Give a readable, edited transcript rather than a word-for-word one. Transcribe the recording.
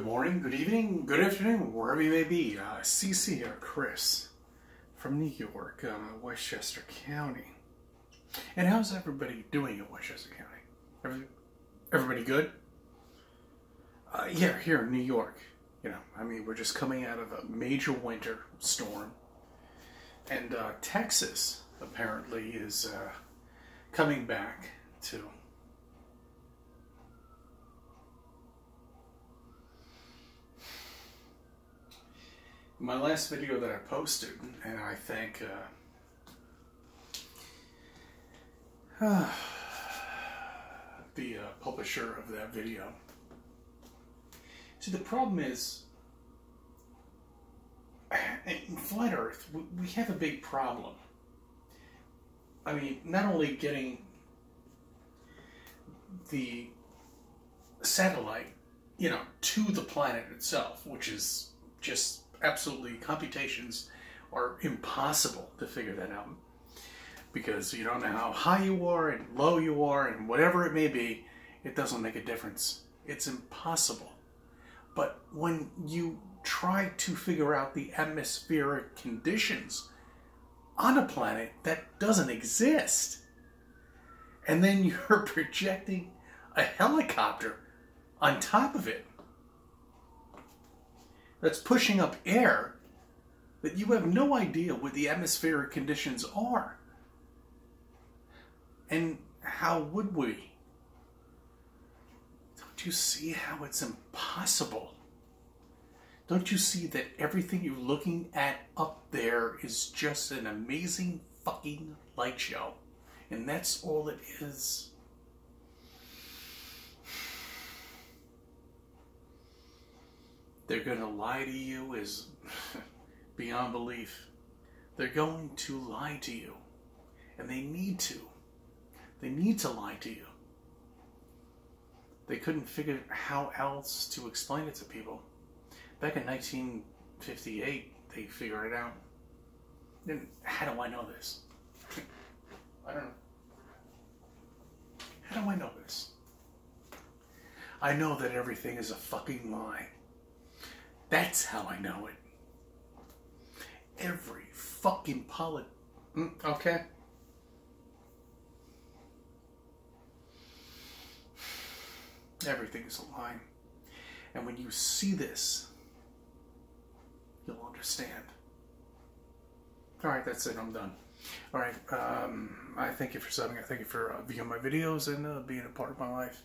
Good morning, good evening, good afternoon, wherever you may be. CC here, Chris, from New York, Westchester County. And how's everybody doing in Westchester County? Everybody good? Yeah, here in New York. You know, I mean, we're just coming out of a major winter storm. And Texas, apparently, is coming back to... My last video that I posted, and I thank the publisher of that video. See, the problem is, in Flat Earth, we have a big problem. I mean, not only getting the satellite, you know, to the planet itself, which is just absolutely, computations are impossible to figure that out because you don't know how high you are and low you are and whatever it may be, it doesn't make a difference. It's impossible. But when you try to figure out the atmospheric conditions on a planet that doesn't exist, and then you're projecting a helicopter on top of it that's pushing up air that you have no idea what the atmospheric conditions are. And how would we? Don't you see how it's impossible? Don't you see that everything you're looking at up there is just an amazing fucking light show? And that's all it is. They're going to lie to you is beyond belief. They're going to lie to you. And they need to. They need to lie to you. They couldn't figure out how else to explain it to people. Back in 1958, they figured it out. Then how do I know this? I don't know. How do I know this? I know that everything is a fucking lie. That's how I know it. Every fucking okay? Everything is a lie. And when you see this, you'll understand. Alright, that's it. I'm done. Alright, I thank you for subbing. I thank you for viewing my videos and being a part of my life.